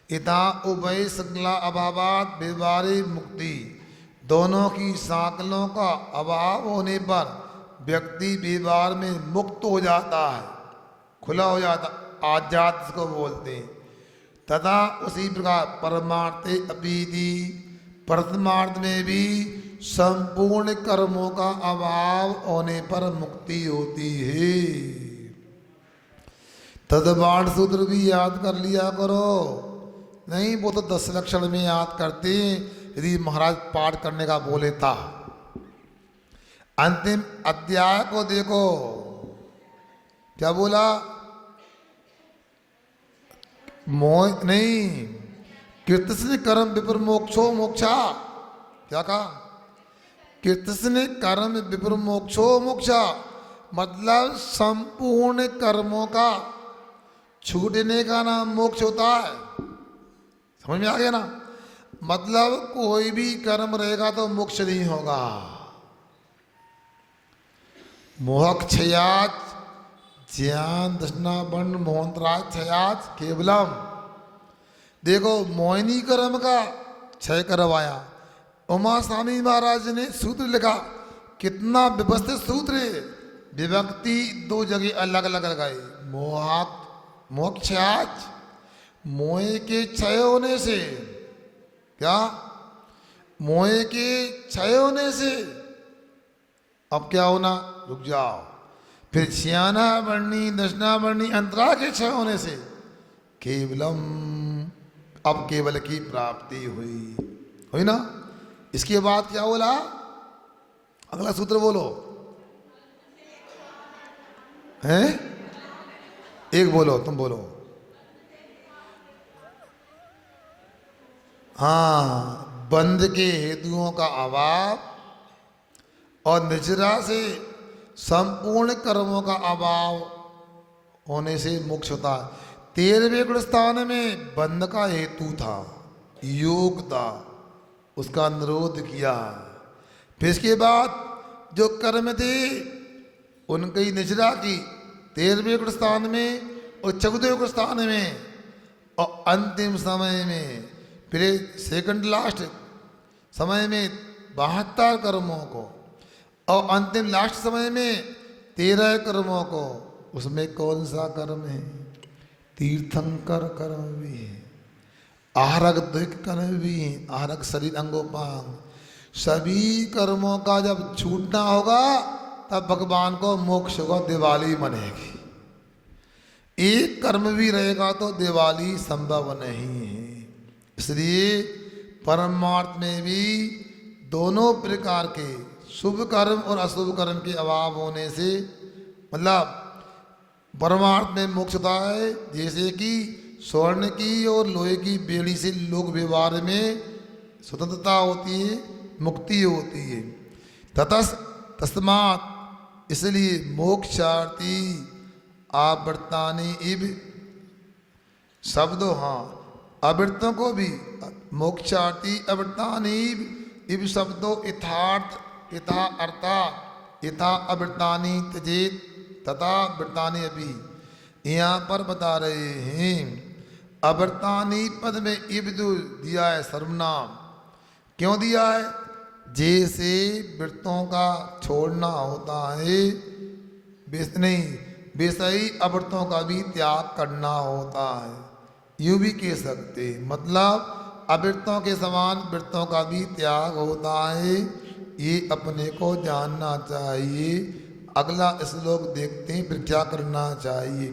इता उभय संगला अभावात व्यवहारे मुक्ति, दोनों की सांकलों का अभाव होने पर व्यक्ति व्यवहार में मुक्त हो जाता है, खुला हो जाता, आजाद इसको बोलते हैं। तथा उसी प्रकार परमार्थे अपीति, परमार्थ में भी संपूर्ण कर्मों का अभाव होने पर मुक्ति होती है। तदबाण सूत्र भी याद कर लिया करो। नहीं, वो तो 10 लक्षण में याद करते हैं, यदि महाराज पाठ करने का बोले था। अंतिम अध्याय को देखो, क्या बोला? मोह नहीं, कृतस्न कर्म विपर मोक्षो मोक्षा। क्या कहा? कृतस्न कर्म विपर मोक्षो मोक्षा, मतलब संपूर्ण कर्मों का छूटने का नाम मोक्ष होता है। समझ में आ गया ना? मतलब कोई भी कर्म रहेगा तो मोक्ष नहीं होगा। मोहक्षयाच ज्ञान दशना वर्ण मोहनराज क्षयाच केवलम। देखो, मोहिनी कर्म का क्षय करवाया। उमा स्वामी महाराज ने सूत्र लिखा, कितना व्यवस्थित सूत्र है, विभक्ति 2 जगह अलग अलग लगाई। मोक्षाच, मोह के क्षय होने से, क्या? मोह के क्षय होने से। अब क्या होना? रुक जाओ। फिर छियाना वर्णी दशना वर्णी अंतरा के क्षय होने से केवलम, अब केवल की प्राप्ति हुई ना? इसके बाद क्या बोला? अगला सूत्र बोलो, हैं? एक बोलो, तुम बोलो। हाँ, बंध के हेतुओं का अभाव और निजरा से संपूर्ण कर्मों का अभाव होने से मोक्ष होता है। 13वें गुण स्थान में बंध का हेतु था, योग था, उसका निरोध किया। फिर इसके बाद जो कर्म थे उनकी निजरा की 13वें गुण स्थान में और 14वें गुण स्थान में, और अंतिम समय में फिर सेकंड लास्ट समय में 72 कर्मों को, और अंतिम लास्ट समय में 13 कर्मों को। उसमें कौन सा कर्म है? तीर्थंकर कर्म भी है, आहरक द्विक कर्म भी है, आहरक शरीर अंगोपांग। सभी कर्मों का जब छूटना होगा तब भगवान को मोक्ष होगा, दिवाली मनेगी। एक कर्म भी रहेगा तो दिवाली संभव नहीं है। इसलिए परमार्थ में भी दोनों प्रकार के शुभ कर्म और अशुभ कर्म के अभाव होने से, मतलब परमार्थ में मोक्ष होता है। जैसे कि स्वर्ण की और लोहे की बेड़ी से लोक व्यवहार में स्वतंत्रता होती है, मुक्ति होती है। तस्मात्, इसलिए मोक्षार्थी आवृत्तानि इव शब्दों, हाँ, अवृत्तों को भी मोक्षार्थी अवृत्तानि इव शब्दों यथार्थ यथा अर्था यथा अवृतानी त्यजेत तथा वृतानी अभी। यहाँ पर बता रहे हैं अवृतानी पद में इव जो दिया है सर्वनाम, क्यों दिया है? जैसे वृत्तों का छोड़ना होता है नहीं वैसे ही अवृत्तों का भी त्याग करना होता है। यूँ भी कह सकते, मतलब अवृत्तों के समान वृत्तों का भी त्याग होता है, ये अपने को जानना चाहिए। अगला श्लोक देखते हैं, फिर क्या करना चाहिए।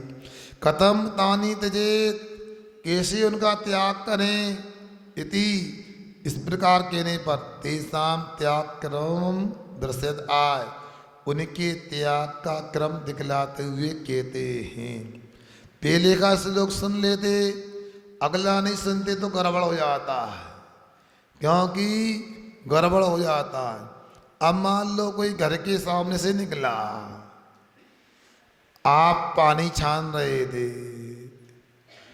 कथम तानी त्यजेत, कैसे उनका त्याग करें? इति, इस प्रकार कहने पर तेसाम त्याग क्रम दर्शयत आय, उनके त्याग का क्रम दिखलाते हुए कहते हैं। पहले का श्लोक सुन लेते, अगला नहीं सुनते तो गड़बड़ हो जाता है, क्योंकि गड़बड़ हो जाता है। अब मान लो कोई घर के सामने से निकला, आप पानी छान रहे थे,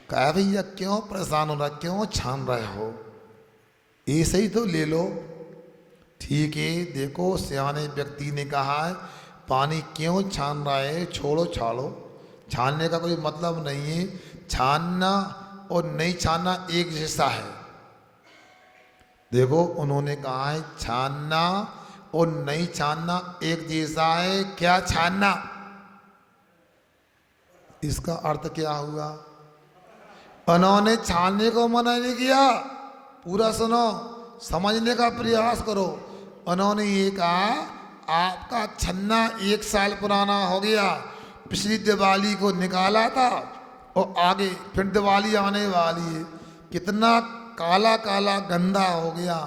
कहा भैया क्यों परेशान हो रहा, क्यों छान रहे हो, ऐसे ही तो ले लो। ठीक है, देखो सियाने व्यक्ति ने कहा है पानी क्यों छान रहा है, छोड़ो छाड़ो, छानने का कोई मतलब नहीं है। छानना और नहीं छानना एक जैसा है। देखो उन्होंने कहा है छानना और नहीं छानना एक जैसा है। क्या छानना, इसका अर्थ क्या हुआ? उन्होंने छानने को मना नहीं किया, पूरा सुनो, समझने का प्रयास करो। उन्होंने ये कहा आपका छन्ना 1 साल पुराना हो गया, पिछली दिवाली को निकाला था और आगे फिर दिवाली आने वाली है, कितना काला काला गंदा हो गया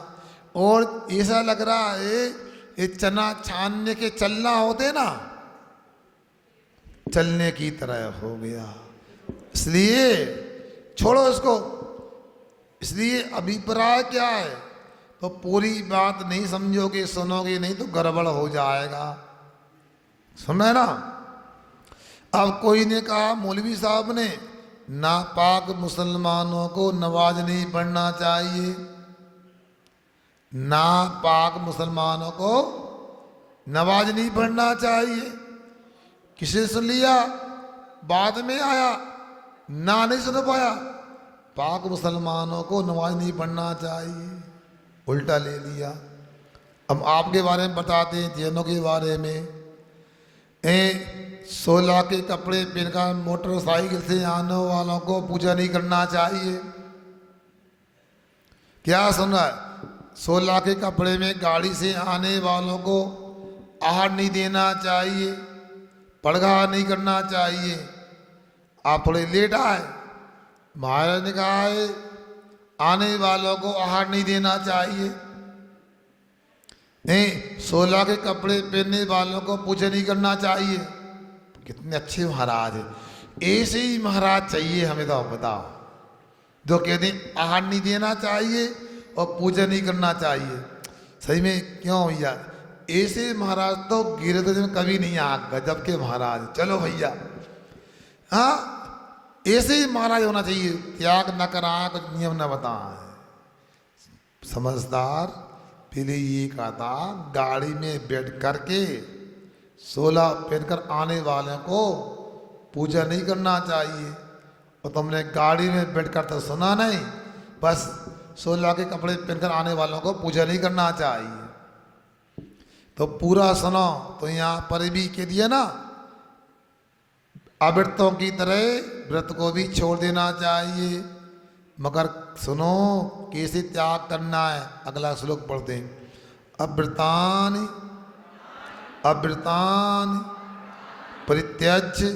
और ऐसा लग रहा है ये चना छानने के चलना होते ना, चलने की तरह हो गया। इसलिए छोड़ो इसको। इसलिए अभिप्राय क्या है, तो पूरी बात नहीं समझोगे, सुनोगे नहीं तो गड़बड़ हो जाएगा। सुना है ना? अब कोई ने कहा मौलवी साहब ने नापाक मुसलमानों को नमाज नहीं पढ़ना चाहिए। नापाक मुसलमानों को नमाज नहीं पढ़ना चाहिए। किसी सुन लिया, बाद में आया ना, नहीं सुन पाया। पाक मुसलमानों को नमाज नहीं पढ़ना चाहिए, उल्टा ले लिया। अब आपके बारे में बताते हैं, जैनों के बारे में। 16 के कपड़े पहनकर मोटरसाइकिल से आने वालों को पूजा नहीं करना चाहिए। क्या सुन रहा है? 16 के कपड़े में गाड़ी से आने वालों को आहार नहीं देना चाहिए, पड़गा नहीं करना चाहिए। आप थोड़े लेट आए, महाराज ने कहा है आने वालों को आहार नहीं देना चाहिए। नहीं, 16 के कपड़े पहनने वालों को पूजा नहीं करना चाहिए। कितने अच्छे महाराज है। ऐसे ही महाराज चाहिए हमें, तो बताओ, जो कहते हैं आहार नहीं देना चाहिए और पूजा नहीं करना चाहिए। सही में क्यों भैया? ऐसे महाराज तो गिरधर में कभी नहीं आ, गजब के महाराज। चलो भैया, हाँ ऐसे ही महाराज होना चाहिए, त्याग न कराए, कुछ नियम न बताए। समझदार। पहले ये कहा था गाड़ी में बैठ करके 16 पहनकर आने वाले को पूजा नहीं करना चाहिए, और तुमने गाड़ी में बैठकर तो सुना नहीं, बस 16 के कपड़े पहनकर आने वालों को पूजा नहीं करना चाहिए। तो पूरा सुनो। तो यहाँ पर भी कह दिया ना, अव्रतों की तरह व्रत को भी छोड़ देना चाहिए। मगर सुनो कैसे त्याग करना है, अगला श्लोक पढ़ते हैं। अव्रतानि अव्रतानि परित्यज्य।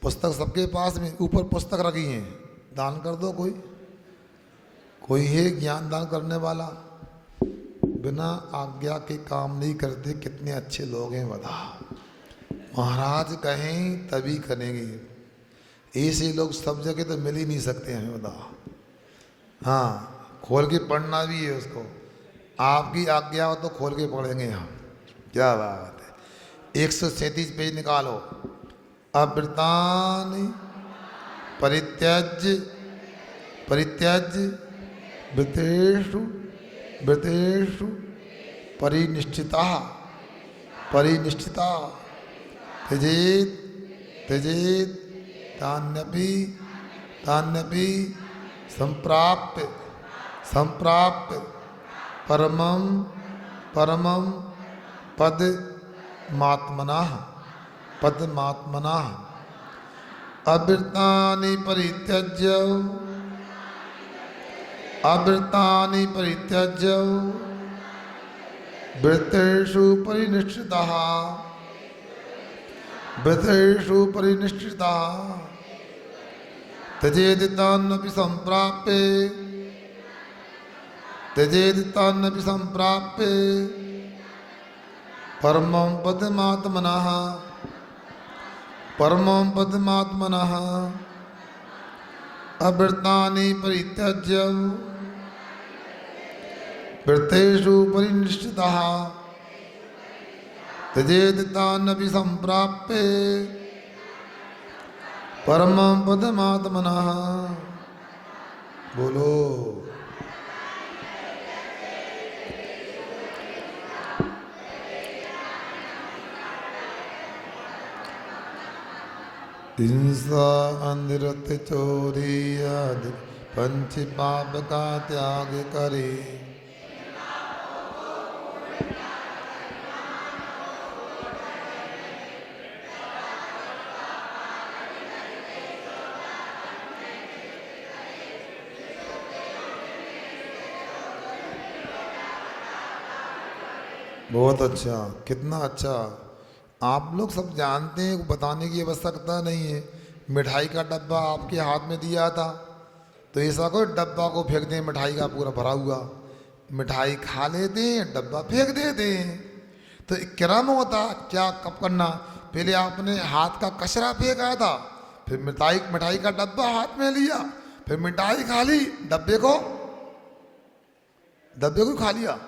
पुस्तक सबके पास में ऊपर पुस्तक रखी है, दान कर दो। कोई है ज्ञान दान करने वाला? बिना आज्ञा के काम नहीं करते, कितने अच्छे लोग हैं बता। महाराज कहें तभी करेंगे। ऐसे लोग सब जगह तो मिल ही नहीं सकते हमें, बताओ। हाँ, खोल के पढ़ना भी है उसको। आपकी आज्ञा हो तो खोल के पढ़ेंगे हम। क्या बात है। 137 पेज निकालो। अव्रतानि परित्यज्य परित्यज्य व्रतेषु व्रतेषु परिनिष्ठिता परिनिष्ठिता त्यजेत त्यजेत तान्यपि तान्यपि संप्राप्य संप्राप्य परमं परमं पदमात्मनः पदमात्मनः अवृतानि परित्यज्य अवृतानि परित्यज्य व्रतेषु परिनिष्ठितः व्रतेषु परिनिष्ठितः त्यजेत तान्यपि संप्राप्य त्यजेत तान्यपि संप्राप्य परमं पदमात्मनः परमं पदमात्मनः अवृतानि परित्यज्य व्रतेषु परिनिष्ठितः त्यजेत तान्यपि संप्राप्य परमं पदमात्मनः। बोलो हिंसा अंधरत चोरी आदि पंच पाप का त्याग करे। बहुत अच्छा, कितना अच्छा। आप लोग सब जानते हैं, बताने की आवश्यकता नहीं है। मिठाई का डब्बा आपके हाथ में दिया था तो ऐसा कोई डब्बा को फेंक दें, मिठाई का पूरा भरा हुआ मिठाई खा लेते हैं, डब्बा फेंक देते हैं। तो एक क्रम होता क्या कब करना, पहले आपने हाथ का कचरा फेंका था, फिर मिठाई का डब्बा हाथ में लिया, फिर मिठाई खा ली, डब्बे को खा लिया,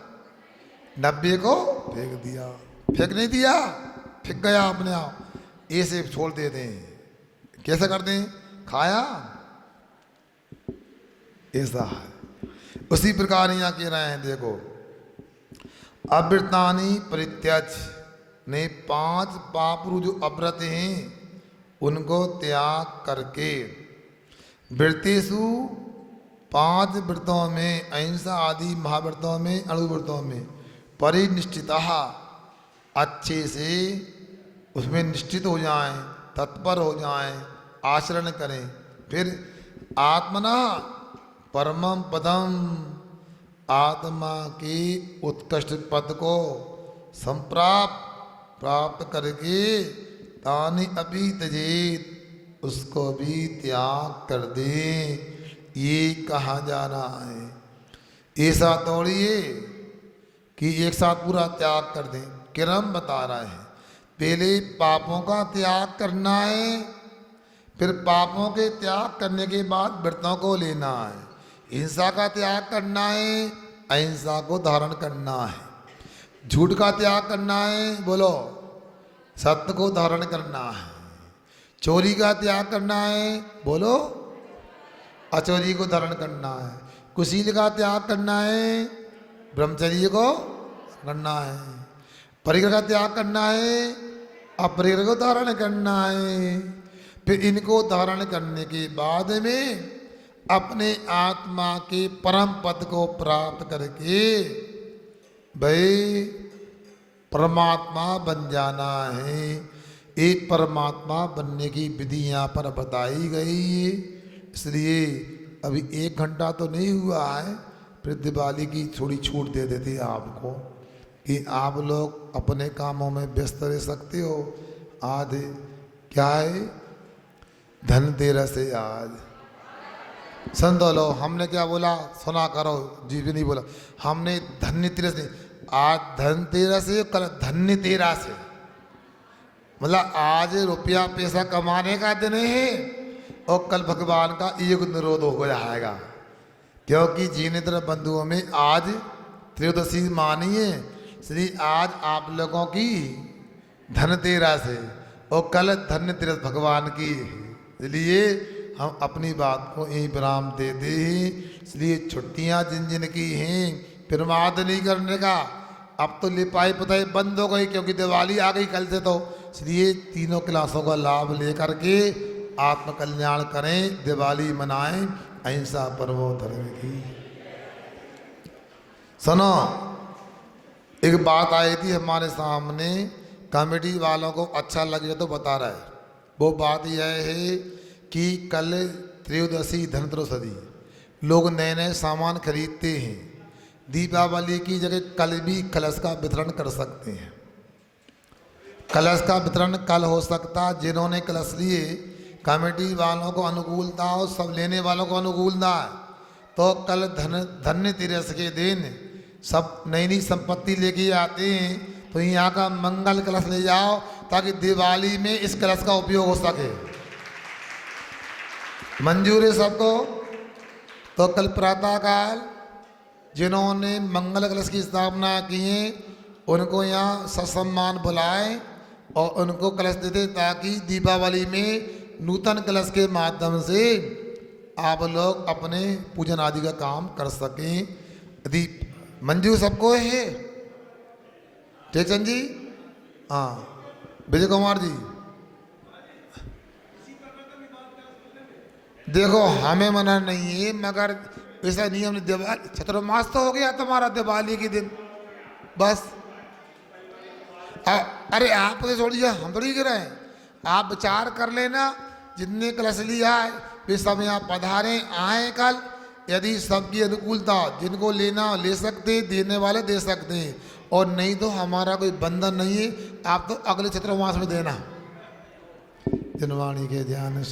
डब्बे को फेंक दिया। फेंक नहीं दिया, फेंक गया अपने आप। ऐसे छोड़ देते हैं। कैसे करते हैं? खाया, ऐसा है। उसी प्रकार यहाँ कह रहे हैं, देखो अवृतानि परित्यज ने 5 पापरू जो अव्रत हैं उनको त्याग करके व्रतेषु 5 व्रतों में, अहिंसा आदि महाव्रतों में, अणुव्रतों में परिनिष्ठितः अच्छे से उसमें निश्चित हो जाएं, तत्पर हो जाएं, आचरण करें। फिर आत्मना परमं पदम, आत्मा की उत्कृष्ट पद को प्राप्त करके तानि अपि त्यजेत, उसको भी त्याग कर दे। ये कहा जा रहा है। ऐसा तोड़िए कि एक साथ पूरा त्याग कर दें। क्रम बता रहा है, पहले पापों का त्याग करना है, फिर पापों के त्याग करने के बाद व्रतों को लेना है। हिंसा का त्याग करना है, अहिंसा को धारण करना है। झूठ का त्याग करना है, बोलो सत्य को धारण करना है। चोरी का त्याग करना है, बोलो अचोरी को धारण करना है। कुशील का त्याग करना है, ब्रह्मचर्य को करना है। परिग्रह का त्याग करना है, अपरिग्रह को धारण करना है। फिर इनको धारण करने के बाद में अपने आत्मा के परम पद को प्राप्त करके भाई परमात्मा बन जाना है। एक परमात्मा बनने की विधि यहाँ पर बताई गई है। इसलिए अभी 1 घंटा तो नहीं हुआ है, फिर दिवाली की थोड़ी छूट दे देती है आपको कि आप लोग अपने कामों में व्यस्त रह सकते हो। आज क्या है? धनतेरस है आज। सुन दो लो, हमने क्या बोला सुना करो, जी भी नहीं बोला हमने। धनतेरस नहीं, आज धनतेरस है, कल धन्यतेरस है। मतलब आज रुपया पैसा कमाने का दिन है और कल भगवान का युग निरोध हो जाएगा। क्योंकि जिनेन्द्र बंधुओं में आज त्रयोदशी मानी है, इसलिए आज आप लोगों की धनतेरस है और कल धन्यतेरस भगवान की है। इसलिए हम अपनी बात को यही विराम देते हैं। इसलिए छुट्टियां जिन जिन की हैं फिर माद नहीं करने का। अब तो लिपाई पुताई बंद हो गई क्योंकि दिवाली आ गई कल से, तो इसलिए तीनों क्लासों का लाभ लेकर के आत्मकल्याण करें, दिवाली मनाएं, अहिंसा परमो धर्म की। सुनो, एक बात आई थी हमारे सामने, कमेटी वालों को अच्छा लगे तो बता रहा है। वो बात यह है कि कल त्रयोदशी धनत्रयोदशी, लोग नए नए सामान खरीदते हैं। दीपावली की जगह कल भी कलश का वितरण कर सकते हैं। कलश का वितरण कल हो सकता, जिन्होंने कलश लिए कमेटी वालों को अनुकूलता हो, सब लेने वालों को अनुकूलता है, तो कल धन्य तेरस के दिन सब नई नई संपत्ति लेके आते हैं, तो यहाँ का मंगल कलश ले जाओ ताकि दिवाली में इस कलश का उपयोग हो सके। मंजूर है सबको? तो कल प्रातःकाल जिन्होंने मंगल कलश की स्थापना की है उनको यहाँ ससम्मान बुलाएं और उनको कलश देते, ताकि दीपावली में नूतन कलश के माध्यम से आप लोग अपने पूजन आदि का काम कर सकें। यदि मंजूर सबको है? ठीक चंद जी? हाँ विजय कुमार जी, देखो हमें मना नहीं है, मगर ऐसा नियम नहीं। दिवाली चतुर्मास तो हो गया तुम्हारा, दिवाली के दिन बस। अरे आप तो छोड़िए, हम थोड़ी कह रहे हैं, आप विचार कर लेना। जितने कलश लिया है वे सब यहाँ पधारें, आए कल। यदि सबकी अनुकूलता, जिनको लेना ले सकते, देने वाले दे सकते हैं, और नहीं तो हमारा कोई बंधन नहीं है। आप तो अगले चतुर्मास में देना। जनवाणी के ध्यान से।